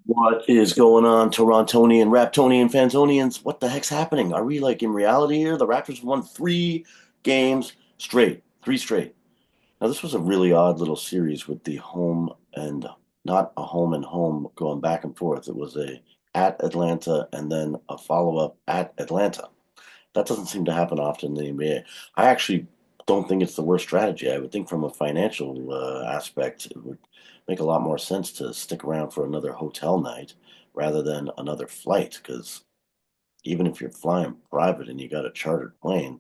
What is going on, Torontonian, Raptonian, Fantonians? What the heck's happening? Are we like in reality here? The Raptors have won 3 games straight, three straight. Now, this was a really odd little series with the home and not a home and home going back and forth. It was a at Atlanta and then a follow-up at Atlanta. That doesn't seem to happen often in the NBA. I actually don't think it's the worst strategy. I would think from a financial aspect, it would make a lot more sense to stick around for another hotel night rather than another flight. Because even if you're flying private and you got a chartered plane,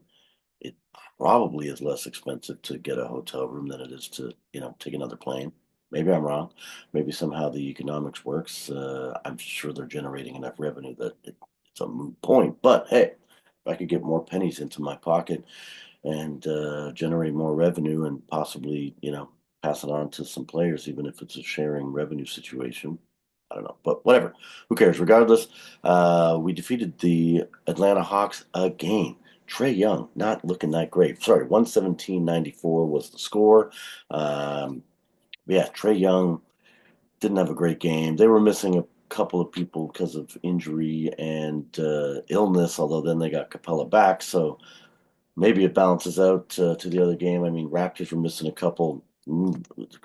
it probably is less expensive to get a hotel room than it is to, take another plane. Maybe I'm wrong. Maybe somehow the economics works. I'm sure they're generating enough revenue that it's a moot point. But hey, if I could get more pennies into my pocket and generate more revenue and possibly, pass it on to some players, even if it's a sharing revenue situation. I don't know, but whatever. Who cares? Regardless, we defeated the Atlanta Hawks again. Trae Young not looking that great. Sorry, 117-94 was the score. Um, yeah, Trae Young didn't have a great game. They were missing a couple of people because of injury and illness, although then they got Capella back. So maybe it balances out to the other game. I mean, Raptors were missing a couple.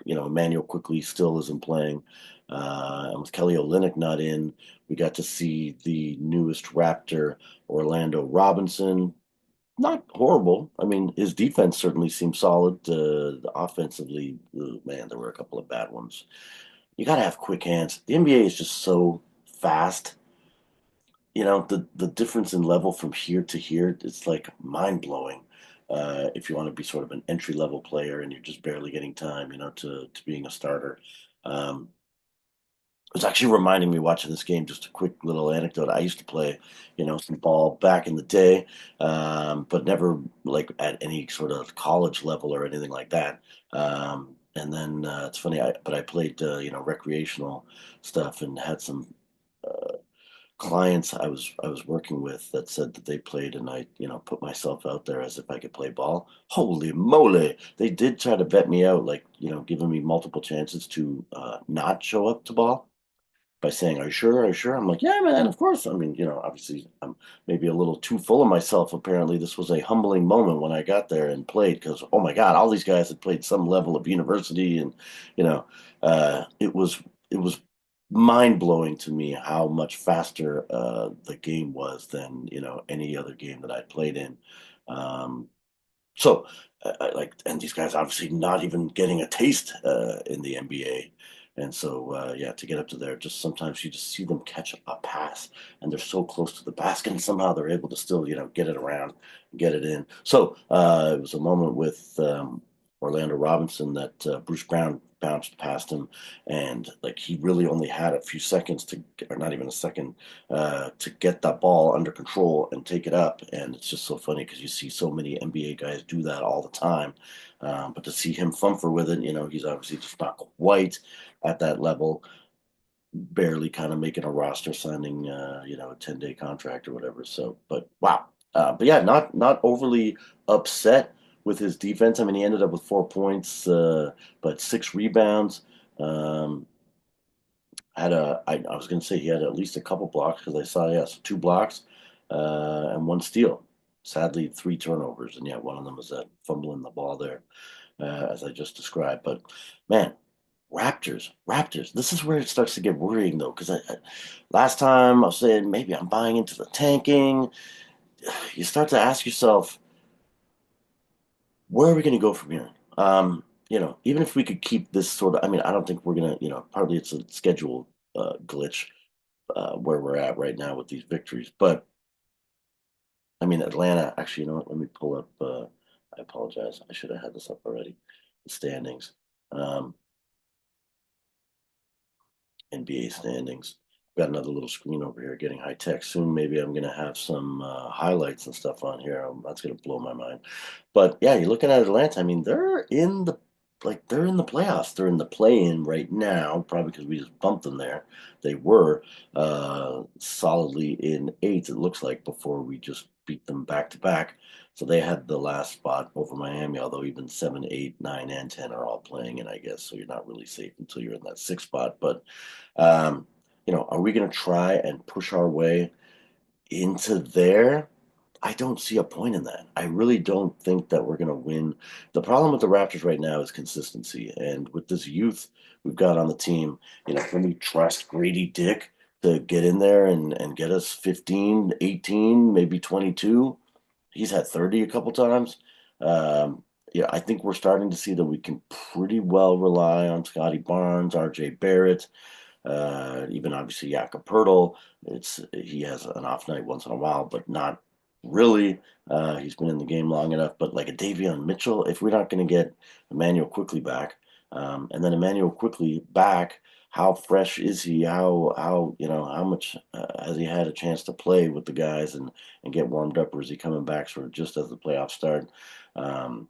Emmanuel quickly still isn't playing. And with Kelly Olynyk not in, we got to see the newest Raptor, Orlando Robinson. Not horrible. I mean, his defense certainly seemed solid. Offensively, man, there were a couple of bad ones. You got to have quick hands. The NBA is just so fast. The difference in level from here to here, it's like mind blowing. If you want to be sort of an entry level player and you're just barely getting time, to being a starter. Um, it was actually reminding me watching this game, just a quick little anecdote. I used to play, some ball back in the day, but never like at any sort of college level or anything like that. And then it's funny, but I played, recreational stuff and had some clients I was working with that said that they played, and I, put myself out there as if I could play ball. Holy moly. They did try to vet me out, like, giving me multiple chances to not show up to ball by saying, "Are you sure? Are you sure?" I'm like, "Yeah, man, of course." I mean, obviously I'm maybe a little too full of myself. Apparently, this was a humbling moment when I got there and played because, oh my God, all these guys had played some level of university, and you know, it was mind blowing to me how much faster the game was than any other game that I played in. Um, so, and these guys obviously not even getting a taste in the NBA. And so, yeah, to get up to there, just sometimes you just see them catch a pass and they're so close to the basket and somehow they're able to still, get it around, get it in. So, it was a moment with Orlando Robinson that Bruce Brown bounced past him, and like he really only had a few seconds or not even a second, to get that ball under control and take it up. And it's just so funny because you see so many NBA guys do that all the time. But to see him fumfer with it, he's obviously just not quite at that level, barely kind of making a roster signing, a 10-day contract or whatever. So, but wow. But yeah, not overly upset with his defense. I mean, he ended up with 4 points, but 6 rebounds. Um, I was going to say he had at least a couple blocks because I saw, yes, 2 blocks and 1 steal. Sadly, 3 turnovers. And yeah, one of them was that fumbling the ball there, as I just described. But man, Raptors. This is where it starts to get worrying though, because last time I was saying maybe I'm buying into the tanking. You start to ask yourself, where are we going to go from here? Even if we could keep this sort of, I mean, I don't think we're going to, partly it's a schedule glitch where we're at right now with these victories. But I mean, Atlanta, actually, you know what? Let me pull up. I apologize. I should have had this up already. The standings, um, NBA standings. Got another little screen over here getting high tech. Soon, maybe I'm going to have some highlights and stuff on here. That's going to blow my mind. But yeah, you're looking at Atlanta. I mean, they're in the like they're in the playoffs. They're in the play-in right now, probably because we just bumped them there. They were solidly in eighth, it looks like, before we just beat them back to back. So they had the last spot over Miami, although even 7, 8, 9, and 10 are all playing in, I guess. So you're not really safe until you're in that sixth spot. But um, are we going to try and push our way into there? I don't see a point in that. I really don't think that we're going to win. The problem with the Raptors right now is consistency. And with this youth we've got on the team, can we trust Grady Dick to get in there and get us 15, 18, maybe 22? He's had 30 a couple times. Um, yeah, I think we're starting to see that we can pretty well rely on Scottie Barnes, RJ Barrett, even obviously Jakob Pertl. He has an off night once in a while, but not really. He's been in the game long enough. But like a Davion Mitchell, if we're not going to get Emmanuel quickly back, and then Emmanuel quickly back, how fresh is he? How much has he had a chance to play with the guys and get warmed up, or is he coming back sort of just as the playoffs start? Um,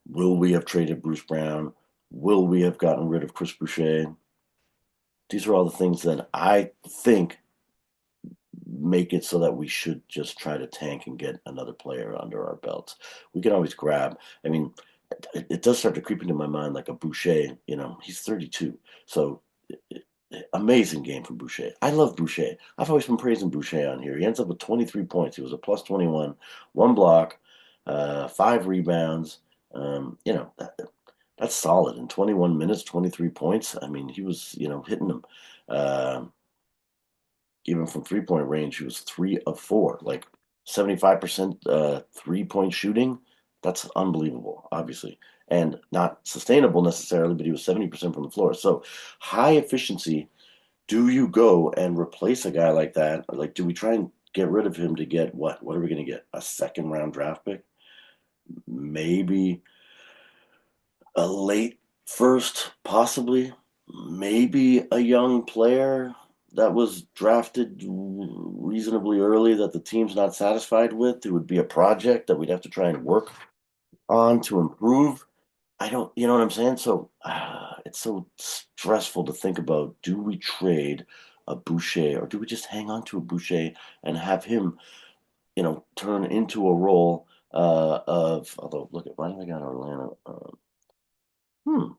will we have traded Bruce Brown? Will we have gotten rid of Chris Boucher? These are all the things that I think make it so that we should just try to tank and get another player under our belts. We can always grab. I mean, it does start to creep into my mind like a Boucher. He's 32, so amazing game from Boucher. I love Boucher. I've always been praising Boucher on here. He ends up with 23 points. He was a plus 21, one block, five rebounds. That's solid in 21 minutes, 23 points. I mean, he was hitting them. Uh, Even from 3-point range, he was 3 of 4, like 75% 3-point shooting. That's unbelievable, obviously, and not sustainable necessarily, but he was 70% from the floor. So high efficiency. Do you go and replace a guy like that? Or like, do we try and get rid of him to get what? What are we going to get? A second round draft pick? Maybe a late first, possibly, maybe a young player that was drafted reasonably early that the team's not satisfied with. It would be a project that we'd have to try and work on to improve. I don't, you know what I'm saying? So it's so stressful to think about. Do we trade a Boucher or do we just hang on to a Boucher and have him, turn into a role although look at, why did I got Orlando? Hmm.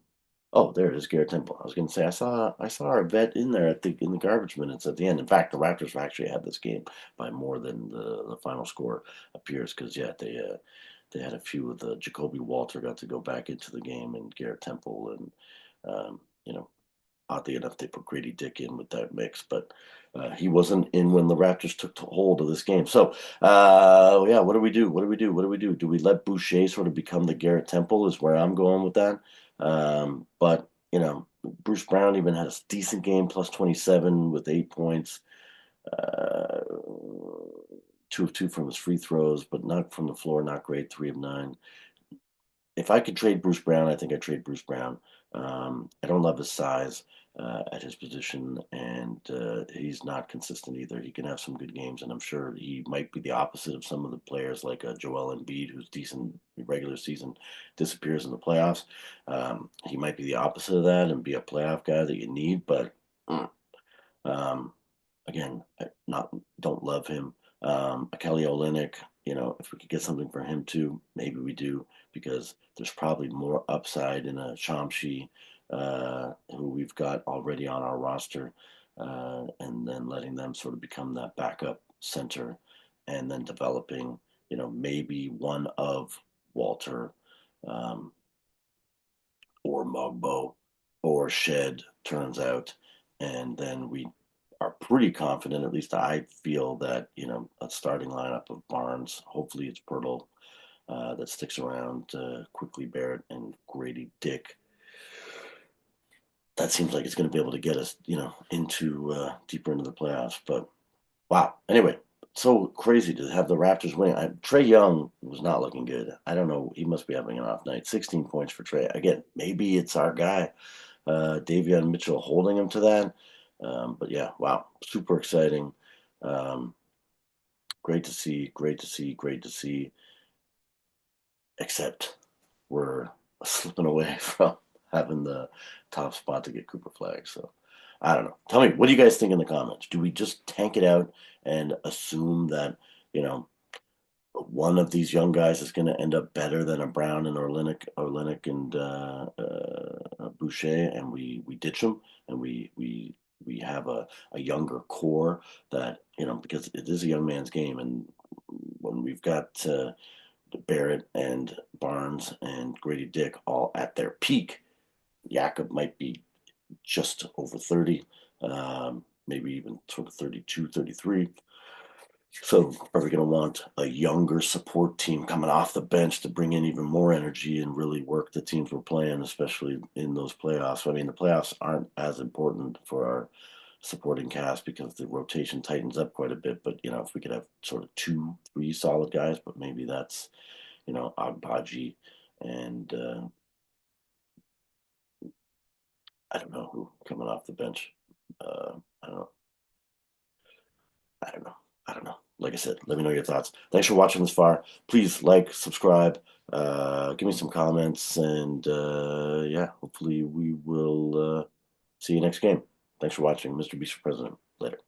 Oh, there it is, Garrett Temple. I was going to say I saw our vet in there at in the garbage minutes at the end. In fact, the Raptors actually had this game by more than the final score appears because yeah, they had a few of the Jacoby Walter got to go back into the game and Garrett Temple and um, you know oddly enough, they put Grady Dick in with that mix, but he wasn't in when the Raptors took hold of this game. So, yeah, what do we do? What do we do? What do we do? Do we let Boucher sort of become the Garrett Temple? Is where I'm going with that. But Bruce Brown even had a decent game, plus 27 with 8 points, uh, 2 of 2 from his free throws, but not from the floor. Not great. 3 of 9. If I could trade Bruce Brown, I think I'd trade Bruce Brown. I don't love his size at his position, and he's not consistent either. He can have some good games, and I'm sure he might be the opposite of some of the players like Joel Embiid, who's decent regular season, disappears in the playoffs. He might be the opposite of that and be a playoff guy that you need, but um, again, I not don't love him. Kelly Olynyk, if we could get something for him too, maybe we do because there's probably more upside in a Shamshi, who we've got already on our roster, and then letting them sort of become that backup center, and then developing, maybe one of Walter, um, or Mogbo or Shed turns out, and then we are pretty confident, at least I feel that, a starting lineup of Barnes, hopefully it's Pirtle, that sticks around, quickly Barrett and Grady Dick. That seems like it's going to be able to get us, into deeper into the playoffs. But wow. Anyway, so crazy to have the Raptors winning. Trae Young was not looking good. I don't know. He must be having an off night. 16 points for Trae. Again, maybe it's our guy, Davion Mitchell, holding him to that. But yeah, wow. Super exciting. Um, Great to see. Great to see. Great to see. Except we're slipping away from having the top spot to get Cooper Flag. So I don't know. Tell me, what do you guys think in the comments? Do we just tank it out and assume that, you know, one of these young guys is going to end up better than a Brown and Orlinick and Boucher, and we ditch them, and we have a younger core that, because it is a young man's game, and when we've got Barrett and Barnes and Grady Dick all at their peak, Jakob might be just over 30, maybe even sort of 32, 33. So are we going to want a younger support team coming off the bench to bring in even more energy and really work the teams we're playing, especially in those playoffs? I mean, the playoffs aren't as important for our supporting cast because the rotation tightens up quite a bit. But, if we could have sort of 2, 3 solid guys, but maybe that's, Agbaji and I don't know who coming off the bench. I don't know. I don't know. I don't know. Like I said, let me know your thoughts. Thanks for watching this far. Please like, subscribe, give me some comments, and yeah, hopefully we will see you next game. Thanks for watching, Mr. Beast for President. Later.